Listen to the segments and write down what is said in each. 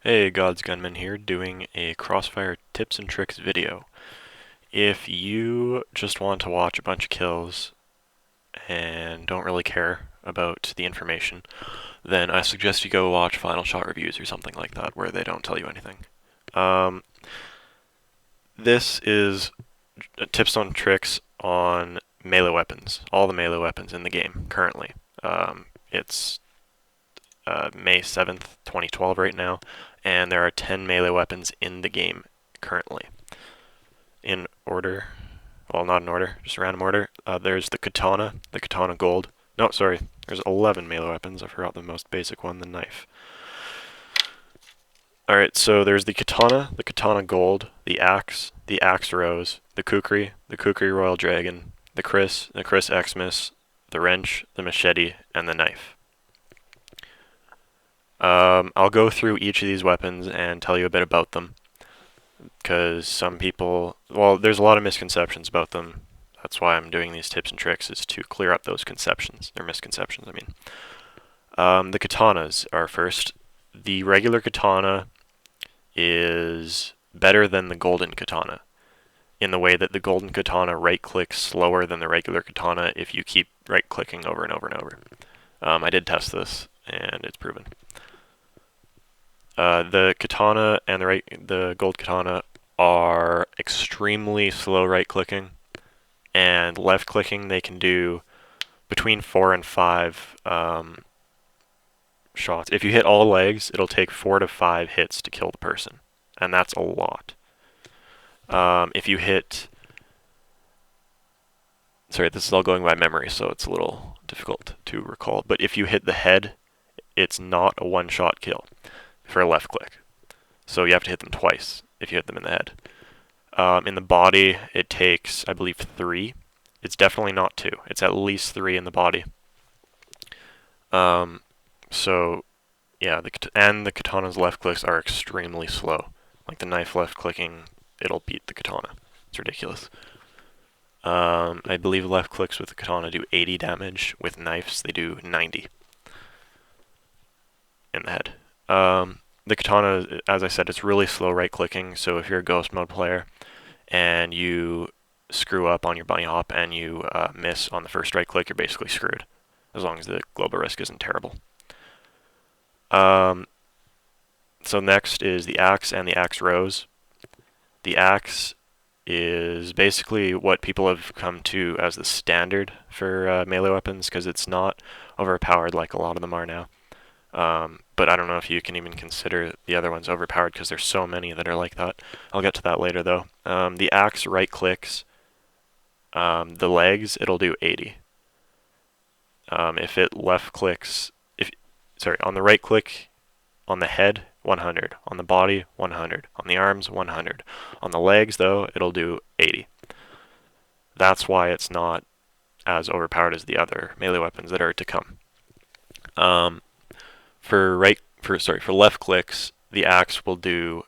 Hey, GodsGunman here, doing a Crossfire tips and tricks video. If you just want to watch a bunch of kills and don't really care about the information, then I suggest you go watch Final Shot reviews or something like that, where they don't tell you anything. Um, this is tips and tricks on melee weapons, all the melee weapons in the game currently. It's May 7th, 2012 right now, and there are 10 melee weapons in the game currently. In order, well, not in order, just random order. There's the Katana Gold. No, sorry, there's 11 melee weapons. I forgot the most basic one, the knife. Alright, so there's the Katana Gold, the Axe Rose, the Kukri Royal Dragon, the Kris Xmas, the Wrench, the Machete, and the Knife. I'll go through each of these weapons and tell you a bit about them, because some people, well, there's a lot of misconceptions about them. That's why I'm doing these tips and tricks, is to clear up those conceptions, or misconceptions, I mean. The katanas are first. The regular katana is better than the golden katana, in the way that the golden katana right-clicks slower than the regular katana if you keep right-clicking over and over and over. I did test this, and it's proven. The katana and the gold katana are extremely slow right-clicking, and left-clicking they can do between 4 and 5 shots. If you hit all legs, it'll take 4 to 5 hits to kill the person, and that's a lot. If you hit, sorry, this is all going by memory, so it's a little difficult to recall. But if you hit the head, it's not a one-shot kill for a left click. So you have to hit them twice if you hit them in the head. In the body, it takes, I believe, 3. It's definitely not 2. It's at least 3 in the body. So, yeah, the katana's left clicks are extremely slow. Like the knife left clicking, it'll beat the katana. It's ridiculous. I believe left clicks with the katana do 80 damage. With knives, they do 90 in the head. The katana, as I said, it's really slow right clicking, so if you're a ghost mode player and you screw up on your bunny hop and you miss on the first right click, you're basically screwed, as long as the global risk isn't terrible. So next is the axe and the axe rose. The axe is basically what people have come to as the standard for melee weapons, because it's not overpowered like a lot of them are now. But I don't know if you can even consider the other ones overpowered, because there's so many that are like that. I'll get to that later, though. The axe right clicks the legs, it'll do 80. If it left clicks, on the right click, on the head, 100. On the body, 100. On the arms, 100. On the legs, though, it'll do 80. That's why it's not as overpowered as the other melee weapons that are to come. For left clicks, the axe will do,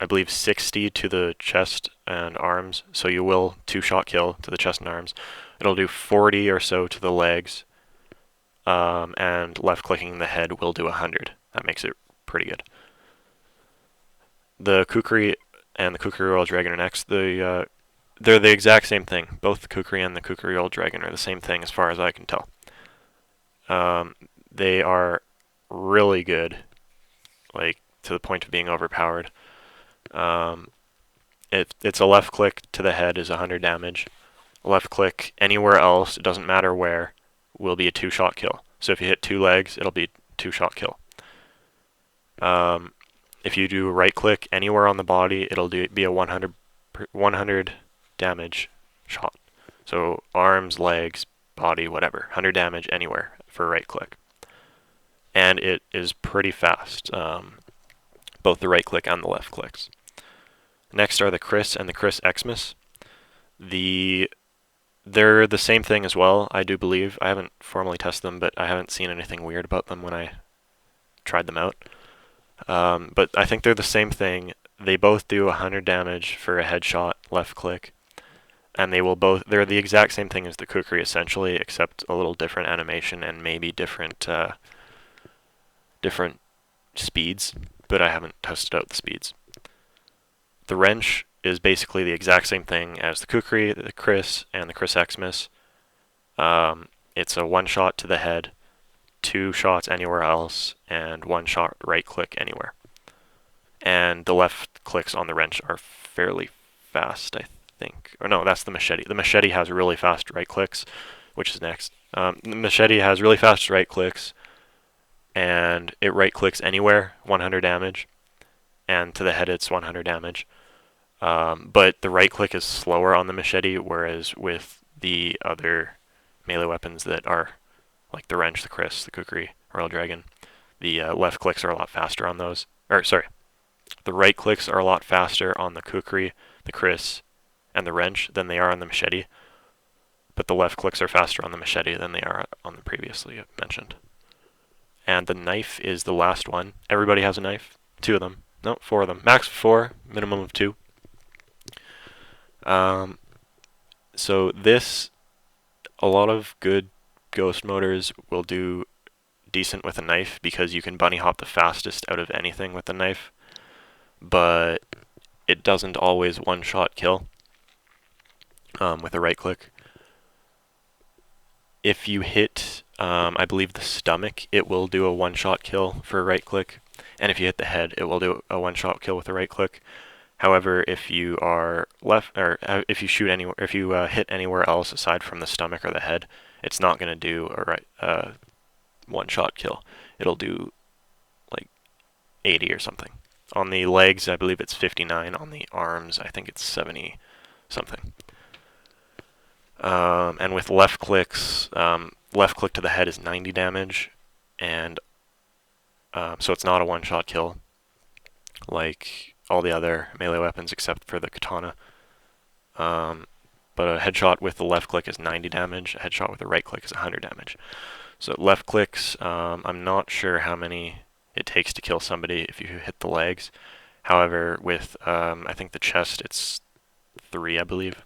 I believe, 60 to the chest and arms, so you will two-shot kill to the chest and arms. It'll do 40 or so to the legs, and left-clicking the head will do 100. That makes it pretty good. The Kukri and the Kukri Royal Dragon are next. They're the exact same thing. Both the Kukri and the Kukri Royal Dragon are the same thing as far as I can tell. They are really good, like to the point of being overpowered. It's a left click to the head is 100 damage. Left click anywhere else, it doesn't matter where, will be a two-shot kill. So if you hit 2 legs, it'll be a two-shot kill. If you do right click anywhere on the body, it'll be a 100 damage shot. So arms, legs, body, whatever, 100 damage anywhere for right click. And it is pretty fast, both the right click and the left clicks. Next are the Kris and the Kris Xmas. They're the same thing as well, I do believe. I haven't formally tested them, but I haven't seen anything weird about them when I tried them out. But I think they're the same thing. They both do 100 damage for a headshot, left click, and they're the exact same thing as the Kukri essentially, except a little different animation and maybe different speeds. but I haven't tested out the speeds. The wrench is basically the exact same thing as the Kukri, the Kris, and the Kris Xmas. It's a one shot to the head, 2 shots anywhere else, and 1 shot right click anywhere. And the left clicks on the wrench are fairly fast, I think. Or no, that's the machete. The machete has really fast right clicks, which is next. The machete has really fast right clicks, and it right clicks anywhere, 100 damage, and to the head it's 100 damage. But the right click is slower on the machete, whereas with the other melee weapons that are like the wrench, the Kris, the Kukri, Royal Dragon, the left clicks are a lot faster on those. Or sorry, the right clicks are a lot faster on the Kukri, the Kris, and the wrench than they are on the machete. But the left clicks are faster on the machete than they are on the previously mentioned. And the knife is the last one. Everybody has a knife. 2 of them. No, 4 of them. Max of 4, minimum of 2. So this, a lot of good ghost motors will do decent with a knife because you can bunny hop the fastest out of anything with a knife, but it doesn't always one-shot kill with a right click. If you hit, I believe, the stomach, it will do a one-shot kill for a right click, and if you hit the head, it will do a one-shot kill with a right click. However, if you are left, or if you shoot anywhere, if you hit anywhere else aside from the stomach or the head, it's not going to do a one-shot kill. It'll do like 80 or something. On the legs, I believe it's 59. On the arms, I think it's 70 something. And with left clicks, left click to the head is 90 damage, and so it's not a one-shot kill like all the other melee weapons except for the katana. But a headshot with the left click is 90 damage, a headshot with the right click is 100 damage. So left clicks, I'm not sure how many it takes to kill somebody if you hit the legs. However, with I think the chest, it's 3, I believe,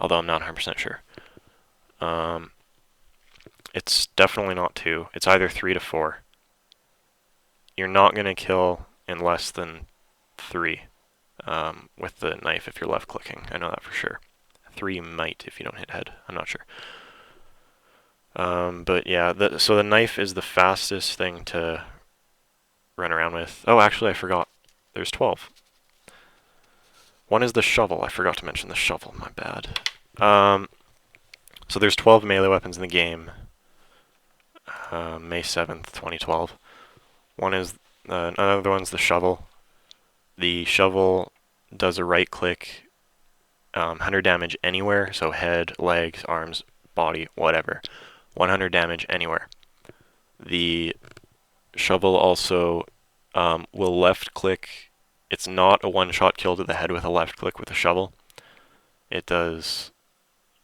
although I'm not 100% sure. It's definitely not 2. It's either 3 to 4. You're not going to kill in less than 3 with the knife if you're left clicking. I know that for sure. 3 might if you don't hit head. I'm not sure. But yeah, so the knife is the fastest thing to run around with. Oh, actually, I forgot. There's 12. One is the shovel. I forgot to mention the shovel. My bad. So there's 12 melee weapons in the game. May 7th, 2012. One is another one's the shovel. The shovel does a right click, 100 damage anywhere. So head, legs, arms, body, whatever. 100 damage anywhere. The shovel also will left click. It's not a one-shot kill to the head with a left click with a shovel. It does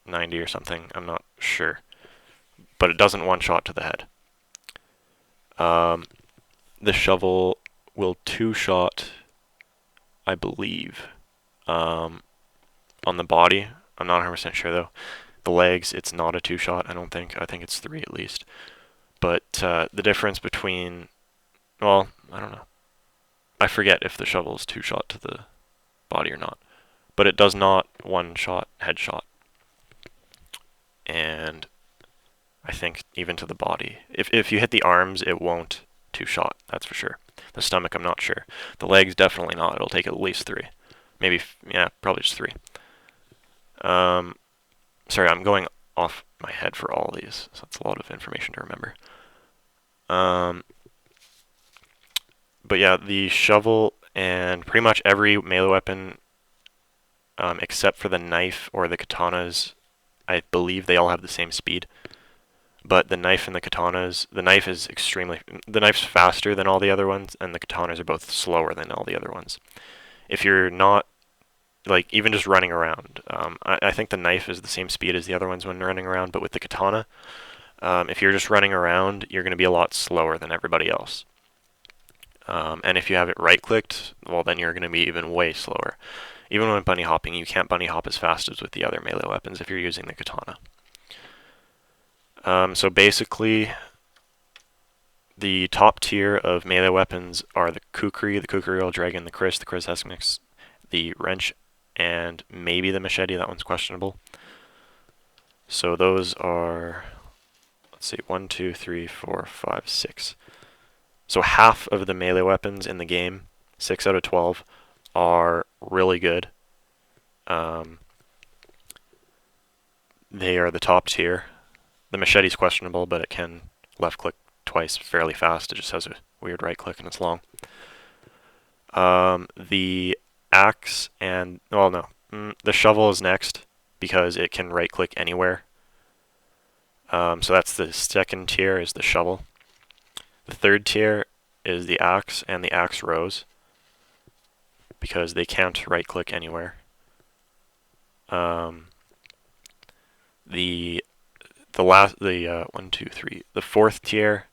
90 or something, I'm not sure. But it doesn't one-shot to the head. The shovel will 2-shot, I believe, on the body. I'm not 100% sure though. The legs, it's not a 2-shot, I don't think. I think it's 3 at least. But the difference between, well, I don't know. I forget if the shovel is 2-shot to the body or not. But it does not one-shot headshot. And I think even to the body. If you hit the arms, it won't 2-shot, that's for sure. The stomach, I'm not sure. The legs, definitely not. It'll take at least 3. Maybe, yeah, probably just 3. Sorry, I'm going off my head for all of these, so that's a lot of information to remember. But yeah, the shovel and pretty much every melee weapon, except for the knife or the katanas, I believe they all have the same speed. But the knife and the katanas, the knife's faster than all the other ones, and the katanas are both slower than all the other ones. If you're not, like, even just running around, I think the knife is the same speed as the other ones when running around, but with the katana, if you're just running around, you're going to be a lot slower than everybody else. And if you have it right-clicked, well, then you're going to be even way slower. Even when bunny hopping, you can't bunny hop as fast as with the other melee weapons if you're using the katana. So basically, The top tier of melee weapons are the Kukri Oil Dragon, the Kris Heskmix, the Wrench, and maybe the Machete. That one's questionable. So those are, let's see, 1, 2, 3, 4, 5, 6. So half of the melee weapons in the game, 6 out of 12, are really good. They are the top tier. The machete's questionable, but it can left click twice fairly fast. It just has a weird right click and it's long. The axe and, well, no, the shovel is next because it can right click anywhere. So that's the second tier, is the shovel. The third tier is the axe and the axe rose because they can't right click anywhere. The the fourth tier,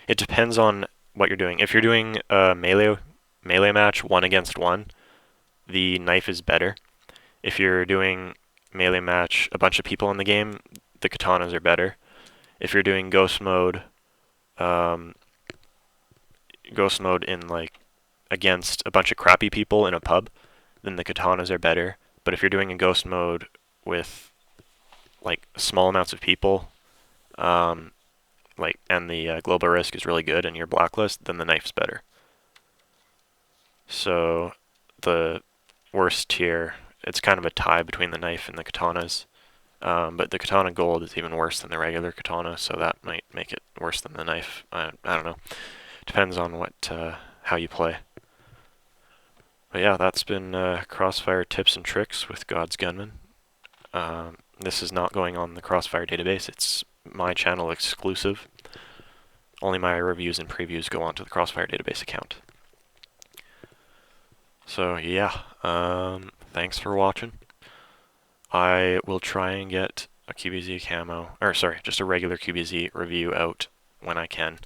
it depends on what you're doing. If you're doing a melee match 1-against-1, the knife is better. If you're doing melee match a bunch of people in the game, the katanas are better. If you're doing ghost mode in like against a bunch of crappy people in a pub, then the katanas are better. But if you're doing a ghost mode with like small amounts of people, and the global risk is really good and you're blacklist, then the knife's better. So the worst tier, it's kind of a tie between the knife and the katanas. But the katana gold is even worse than the regular katana, so that might make it worse than the knife. I don't know. Depends on how you play. But yeah, that's been Crossfire tips and tricks with GodsGunman. This is not going on the Crossfire database. It's my channel exclusive. Only my reviews and previews go onto the Crossfire database account. So yeah, thanks for watching. I will try and get a QBZ camo, or sorry, just a regular QBZ review out when I can.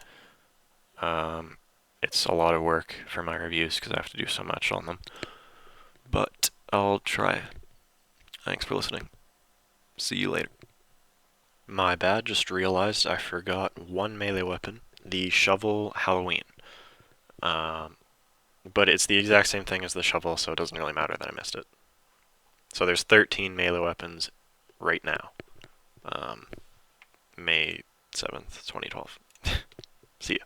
It's a lot of work for my reviews because I have to do so much on them. But I'll try. Thanks for listening. See you later. My bad, just realized I forgot one melee weapon, the Shovel Halloween. But it's the exact same thing as the shovel, so it doesn't really matter that I missed it. So there's 13 melee weapons right now. May 7th, 2012. See ya.